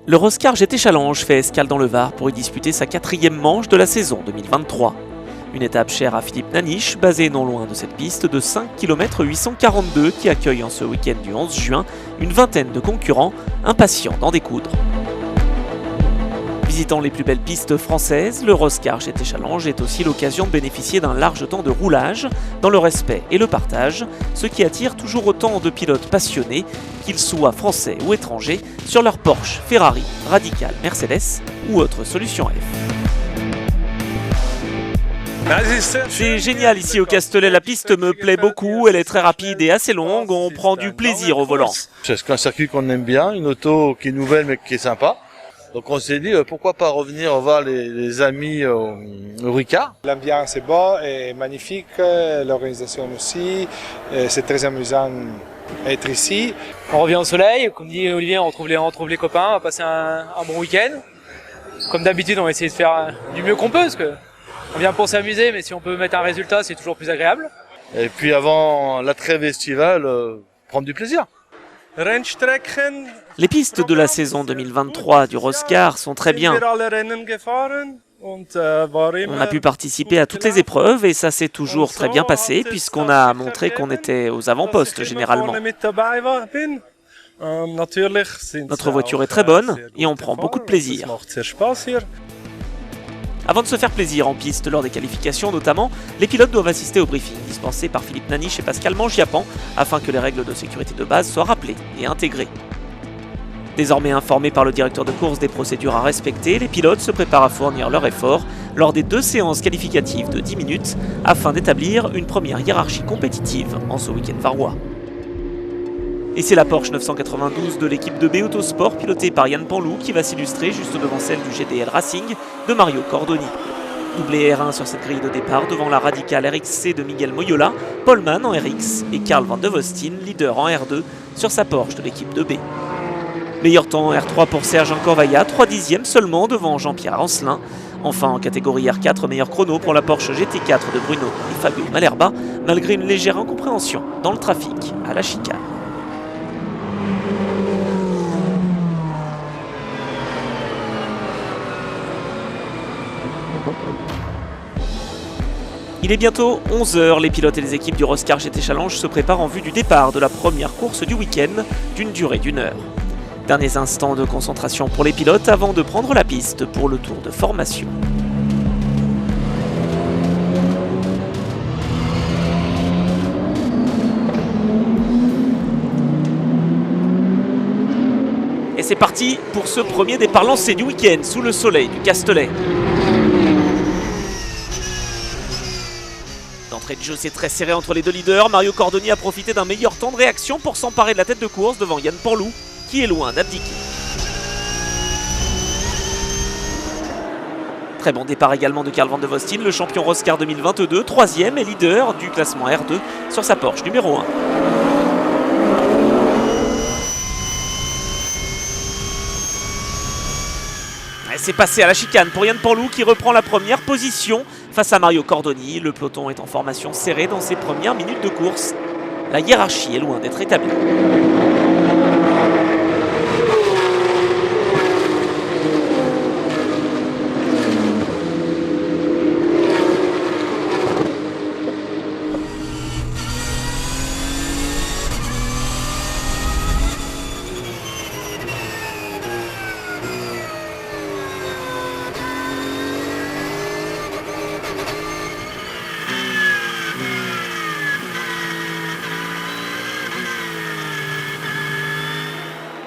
Le Roscar GT Challenge fait escale dans le Var pour y disputer sa 4e manche de la saison 2023. Une étape chère à Philippe Naniche, basée non loin de cette piste de 5 km 842 qui accueille en ce week-end du 11 juin une vingtaine de concurrents impatients d'en découdre. Visitant les plus belles pistes françaises, le Roscar GT Challenge est aussi l'occasion de bénéficier d'un large temps de roulage, dans le respect et le partage, ce qui attire toujours autant de pilotes passionnés, qu'ils soient français ou étrangers, sur leur Porsche, Ferrari, Radical, Mercedes ou autre solution F. C'est génial ici au Castellet, la piste me plaît beaucoup, elle est très rapide et assez longue, on prend du plaisir au volant. C'est un circuit qu'on aime bien, une auto qui est nouvelle mais qui est sympa. Donc on s'est dit pourquoi pas revenir voir les amis au Ricard. L'ambiance est bonne et magnifique, l'organisation aussi, c'est très amusant d'être ici. On revient au soleil, comme dit Olivier, on retrouve les copains, on va passer un bon week-end. Comme d'habitude, on va essayer de faire du mieux qu'on peut, parce que on vient pour s'amuser, mais si on peut mettre un résultat, c'est toujours plus agréable. Et puis avant la trêve estivale, prendre du plaisir. Les pistes de la saison 2023 du Roscar sont très bien. On a pu participer à toutes les épreuves et ça s'est toujours très bien passé puisqu'on a montré qu'on était aux avant-postes généralement. Notre voiture est très bonne et on prend beaucoup de plaisir. Avant de se faire plaisir en piste lors des qualifications notamment, les pilotes doivent assister au briefing dispensé par Philippe Naniche et Pascal Mangiapan afin que les règles de sécurité de base soient rappelées et intégrées. Désormais informés par le directeur de course des procédures à respecter, les pilotes se préparent à fournir leur effort lors des 2 séances qualificatives de 10 minutes afin d'établir une première hiérarchie compétitive en ce week-end varois. Et c'est la Porsche 992 de l'équipe de B Autosport pilotée par Yann Panlou qui va s'illustrer juste devant celle du GDL Racing de Mario Cordoni. Doublé R1 sur cette grille de départ devant la Radical RXC de Miguel Moyola, Polman en RX et Karl van de Vostin, leader en R2 sur sa Porsche de l'équipe de B. Meilleur temps en R3 pour Serge Corvaia, 3 dixièmes seulement devant Jean-Pierre Ancelin. Enfin en catégorie R4, meilleur chrono pour la Porsche GT4 de Bruno et Fabio Malerba, malgré une légère incompréhension dans le trafic à la chicane. Il est bientôt 11 h, les pilotes et les équipes du Roscar GT Challenge se préparent en vue du départ de la première course du week-end d'une durée d'1 heure. Derniers instants de concentration pour les pilotes avant de prendre la piste pour le tour de formation. Et c'est parti pour ce premier départ lancé du week-end sous le soleil du Castellet. D'entrée de jeu, c'est très serré entre les deux leaders. Mario Cordoni a profité d'un meilleur temps de réaction pour s'emparer de la tête de course devant Yann Panlou, qui est loin d'abdiquer. Très bon départ également de Karl van de Vostin, le champion Roscar 2022, 3e et leader du classement R2 sur sa Porsche numéro 1. C'est passé à la chicane pour Yann Panlou qui reprend la première position face à Mario Cordoni. Le peloton est en formation serrée dans ses premières minutes de course. La hiérarchie est loin d'être établie.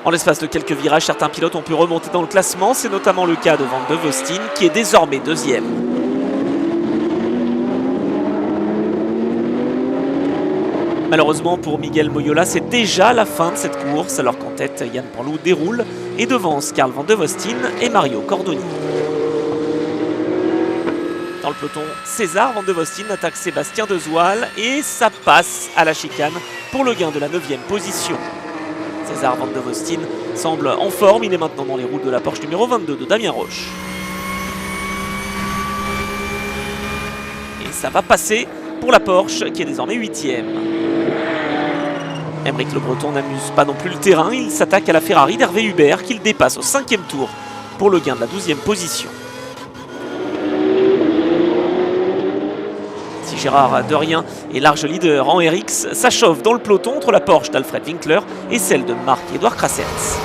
En l'espace de quelques virages, certains pilotes ont pu remonter dans le classement. C'est notamment le cas de Van de Vostin, qui est désormais 2e. Malheureusement pour Miguel Moyola, c'est déjà la fin de cette course, alors qu'en tête, Yann Panlou déroule et devance Karl van de Vostin et Mario Cordoni. Dans le peloton, César van de Vostin attaque Sébastien Dezoal et ça passe à la chicane pour le gain de la 9e position. César van de Vostin semble en forme, il est maintenant dans les roues de la Porsche numéro 22 de Damien Roche. Et ça va passer pour la Porsche qui est désormais 8e. Aymeric Le Breton n'amuse pas non plus le terrain, il s'attaque à la Ferrari d'Hervé Hubert qu'il dépasse au 5e tour pour le gain de la 12e position. Si Gérard Derrien est large leader en RX, ça chauffe dans le peloton entre la Porsche d'Alfred Winkler et celle de Marc-Édouard Crassetz.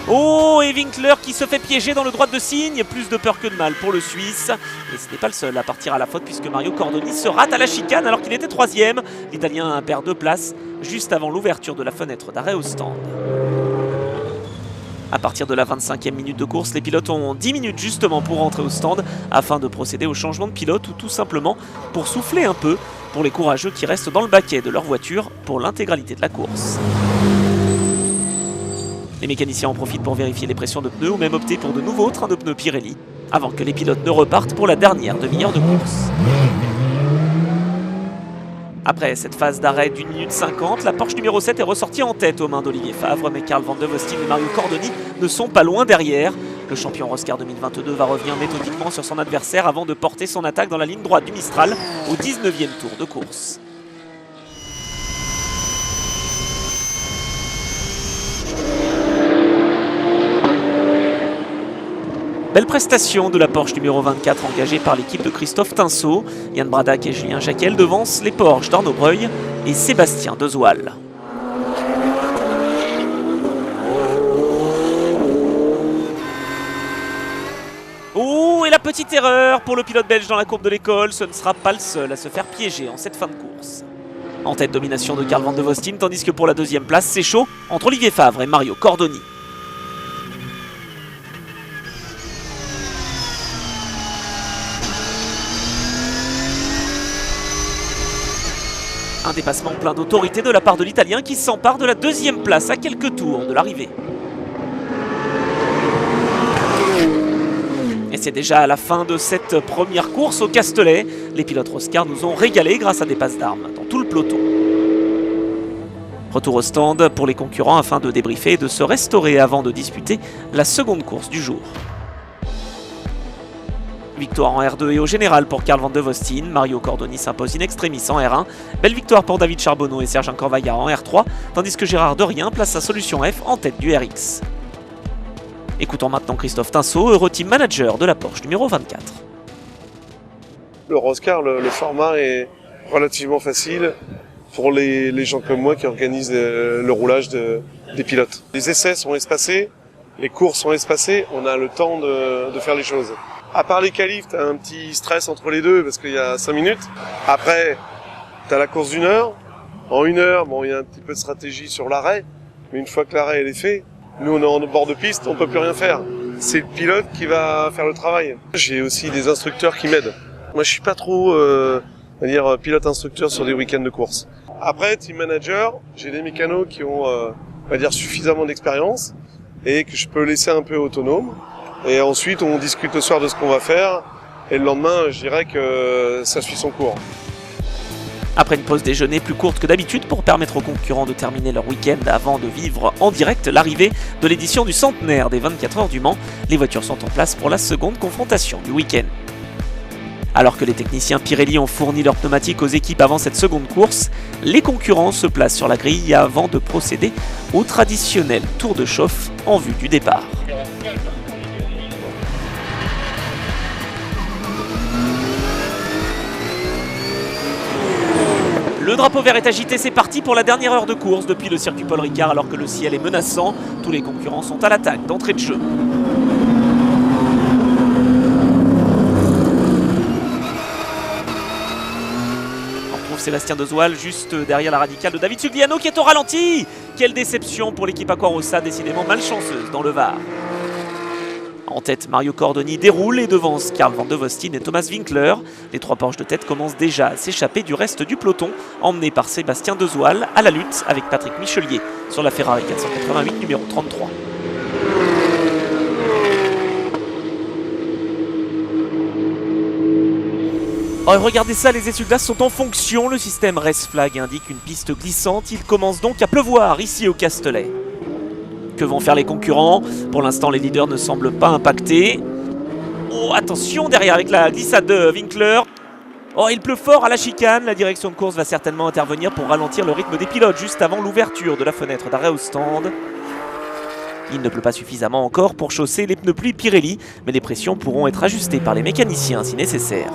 Oh, et Winkler qui se fait piéger dans le droit de signe, plus de peur que de mal pour le Suisse. Et ce n'est pas le seul à partir à la faute puisque Mario Cordoni se rate à la chicane alors qu'il était 3e. L'Italien perd 2 places juste avant l'ouverture de la fenêtre d'arrêt au stand. À partir de la 25e minute de course, les pilotes ont 10 minutes justement pour rentrer au stand afin de procéder au changement de pilote ou tout simplement pour souffler un peu pour les courageux qui restent dans le baquet de leur voiture pour l'intégralité de la course. Les mécaniciens en profitent pour vérifier les pressions de pneus ou même opter pour de nouveaux trains de pneus Pirelli avant que les pilotes ne repartent pour la dernière demi-heure de course. Après cette phase d'arrêt d'1 minute 50, la Porsche numéro 7 est ressortie en tête aux mains d'Olivier Favre, mais Carl Van de Vostin et Mario Cordoni ne sont pas loin derrière. Le champion Roscar 2022 va revenir méthodiquement sur son adversaire avant de porter son attaque dans la ligne droite du Mistral au 19e tour de course. Belle prestation de la Porsche numéro 24 engagée par l'équipe de Christophe Tinsault. Yann Bradac et Julien Jacquel devancent les Porsche d'Arnaud Breuil et Sébastien Dezoal. Oh, et la petite erreur pour le pilote belge dans la courbe de l'école. Ce ne sera pas le seul à se faire piéger en cette fin de course. En tête, domination de Carl Van de Vostin, tandis que pour la 2e place, c'est chaud entre Olivier Favre et Mario Cordoni. Un dépassement plein d'autorité de la part de l'Italien qui s'empare de la 2e place à quelques tours de l'arrivée. Et c'est déjà à la fin de cette première course au Castellet. Les pilotes Roscar nous ont régalé grâce à des passes d'armes dans tout le peloton. Retour au stand pour les concurrents afin de débriefer et de se restaurer avant de disputer la seconde course du jour. Victoire en R2 et au général pour Carl Van de Vostin. Mario Cordoni s'impose in extremis en R1. Belle victoire pour David Charbonneau et Serge Corvaillard en R3, tandis que Gérard Derrien place sa solution F en tête du RX. Écoutons maintenant Christophe Tinsault, Euroteam Manager de la Porsche numéro 24. Le Roscar, le format est relativement facile pour les gens comme moi qui organisent le roulage des pilotes. Les essais sont espacés, les courses sont espacées, on a le temps de faire les choses. À part les qualifs, t'as un petit stress entre les deux parce qu'il y a 5 minutes. Après, t'as la course d'1 heure. En 1 heure, bon, il y a un petit peu de stratégie sur l'arrêt. Mais une fois que l'arrêt est fait, nous on est en bord de piste, on peut plus rien faire. C'est le pilote qui va faire le travail. J'ai aussi des instructeurs qui m'aident. Moi je suis pas trop pilote-instructeur sur des week-ends de course. Après, team manager, j'ai des mécanos qui ont suffisamment d'expérience et que je peux laisser un peu autonome. Et ensuite, on discute le soir de ce qu'on va faire. Et le lendemain, je dirais que ça suit son cours. Après une pause déjeuner plus courte que d'habitude pour permettre aux concurrents de terminer leur week-end avant de vivre en direct l'arrivée de l'édition du centenaire des 24 heures du Mans, les voitures sont en place pour la seconde confrontation du week-end. Alors que les techniciens Pirelli ont fourni leurs pneumatiques aux équipes avant cette seconde course, les concurrents se placent sur la grille avant de procéder au traditionnel tour de chauffe en vue du départ. Le drapeau vert est agité, c'est parti pour la dernière heure de course depuis le circuit Paul Ricard alors que le ciel est menaçant. Tous les concurrents sont à l'attaque d'entrée de jeu. On retrouve Sébastien Dezoal juste derrière la radicale de David Sugliano qui est au ralenti. Quelle déception pour l'équipe Aquarossa, décidément malchanceuse dans le Var. En tête, Mario Cordoni déroule et devance Carl Van de Vostin et Thomas Winkler. Les 3 Porsche de tête commencent déjà à s'échapper du reste du peloton, emmenés par Sébastien Dezoal à la lutte avec Patrick Michelier sur la Ferrari 488 numéro 33. Oh, regardez ça, les essuie-glaces sont en fonction. Le système Race Flag indique une piste glissante. Il commence donc à pleuvoir ici au Castellet. Que vont faire les concurrents? Pour l'instant, les leaders ne semblent pas impactés. Oh, attention derrière avec la glissade de Winkler. Oh, il pleut fort à la chicane, la direction de course va certainement intervenir pour ralentir le rythme des pilotes juste avant l'ouverture de la fenêtre d'arrêt au stand. Il ne pleut pas suffisamment encore pour chausser les pneus pluie Pirelli, mais les pressions pourront être ajustées par les mécaniciens si nécessaire.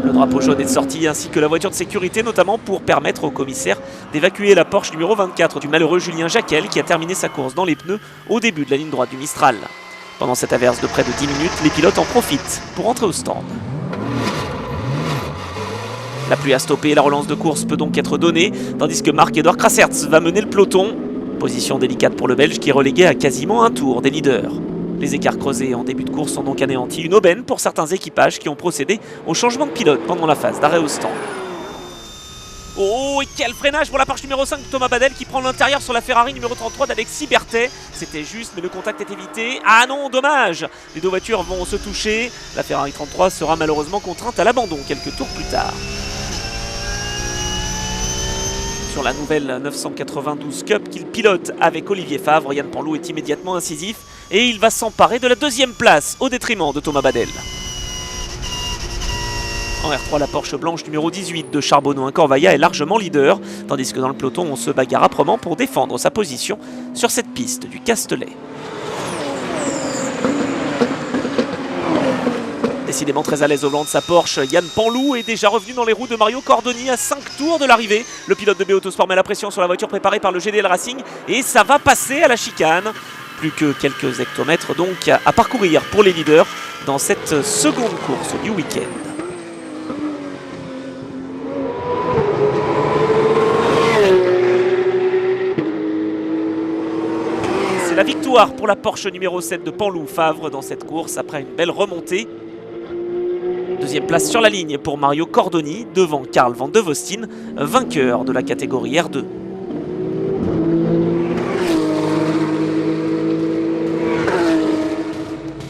Le drapeau jaune est sorti ainsi que la voiture de sécurité, notamment pour permettre au commissaire d'évacuer la Porsche numéro 24 du malheureux Julien Jacquel qui a terminé sa course dans les pneus au début de la ligne droite du Mistral. Pendant cette averse de près de 10 minutes, les pilotes en profitent pour entrer au stand. La pluie a stoppé, la relance de course peut donc être donnée, tandis que Marc-Edouard Crassertz va mener le peloton. Position délicate pour le Belge qui est relégué à quasiment un tour des leaders. Les écarts creusés en début de course sont donc anéantis, une aubaine pour certains équipages qui ont procédé au changement de pilote pendant la phase d'arrêt au stand. Oh, et quel freinage pour la Porsche numéro 5 de Thomas Badel qui prend l'intérieur sur la Ferrari numéro 33 d'Alexis Berthet. C'était juste, mais le contact est évité. Ah non, dommage! Les deux voitures vont se toucher. La Ferrari 33 sera malheureusement contrainte à l'abandon quelques tours plus tard. Sur la nouvelle 992 Cup qu'il pilote avec Olivier Favre, Yann Panlou est immédiatement incisif et il va s'emparer de la deuxième place au détriment de Thomas Badel. En R3, la Porsche blanche numéro 18 de Charbonneau Corvaia est largement leader, tandis que dans le peloton, on se bagarre âprement pour défendre sa position sur cette piste du Castellet. Décidément très à l'aise au volant de sa Porsche, Yann Panlou est déjà revenu dans les roues de Mario Cordoni à 5 tours de l'arrivée. Le pilote de B Autosport met la pression sur la voiture préparée par le GDL Racing et ça va passer à la chicane. Plus que quelques hectomètres donc à parcourir pour les leaders dans cette seconde course du week-end. C'est la victoire pour la Porsche numéro 7 de Panlou Favre dans cette course après une belle remontée. Deuxième place sur la ligne pour Mario Cordoni devant Carl Van de Vostin, vainqueur de la catégorie R2.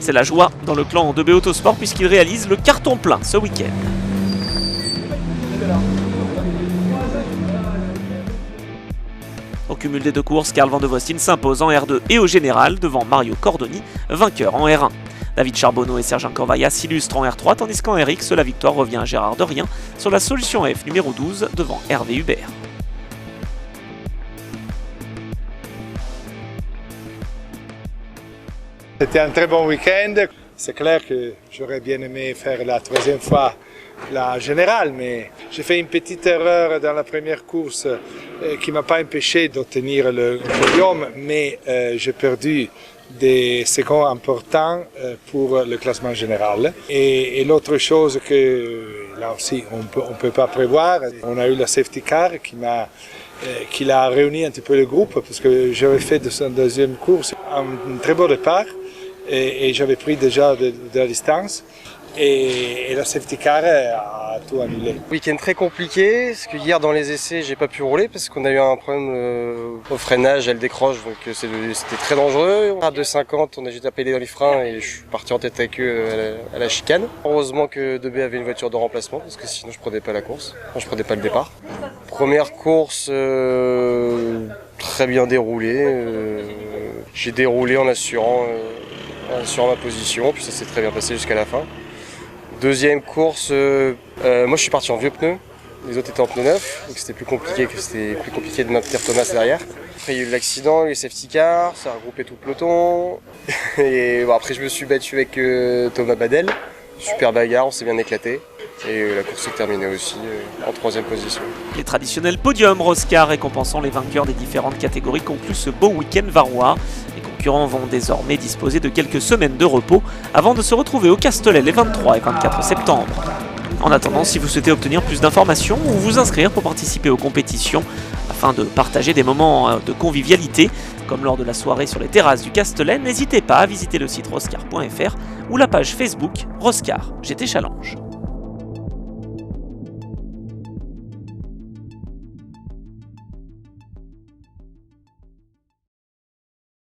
C'est la joie dans le clan de B Autosport puisqu'il réalise le carton plein ce week-end. Au cumul des deux courses, Carl Van de Vostin s'impose en R2 et au général devant Mario Cordoni, vainqueur en R1. David Charbonneau et Sergent Corvaia s'illustrent en R3, tandis qu'en RX, la victoire revient à Gérard Derrien sur la solution F numéro 12 devant Hervé Hubert. C'était un très bon week-end. C'est clair que j'aurais bien aimé faire la troisième fois la générale, mais j'ai fait une petite erreur dans la première course qui ne m'a pas empêché d'obtenir le podium, mais j'ai perdu des secondes importants pour le classement général. Et l'autre chose que là aussi on peut pas prévoir, on a eu la safety car qui a réuni un petit peu le groupe parce que j'avais fait de son deuxième course un très beau départ et j'avais pris déjà de la distance. Et la safety car a tout annulé. Week-end très compliqué, parce que hier dans les essais j'ai pas pu rouler parce qu'on a eu un problème au freinage, elle décroche, donc c'était très dangereux. À 2,50 on a juste appelé dans les freins et je suis parti en tête avec eux à la chicane. Heureusement que 2B avait une voiture de remplacement parce que sinon je prenais pas la course, enfin, je prenais pas le départ. Première course très bien déroulée, j'ai déroulé en assurant ma position, puis ça s'est très bien passé jusqu'à la fin. Deuxième course, moi je suis parti en vieux pneus, les autres étaient en pneus neufs, donc c'était plus compliqué de maintenir Thomas derrière. Après il y a eu l'accident, les safety cars, ça a regroupé tout le peloton, et bon, après je me suis battu avec Thomas Badel, super bagarre, on s'est bien éclaté, et la course s'est terminée aussi en troisième position. Les traditionnels podiums Roscar récompensant les vainqueurs des différentes catégories concluent ce beau week-end varois. Les concurrents vont désormais disposer de quelques semaines de repos avant de se retrouver au Castellet les 23 et 24 septembre. En attendant, si vous souhaitez obtenir plus d'informations ou vous inscrire pour participer aux compétitions afin de partager des moments de convivialité, comme lors de la soirée sur les terrasses du Castellet, n'hésitez pas à visiter le site roscar.fr ou la page Facebook Roscar GT Challenge.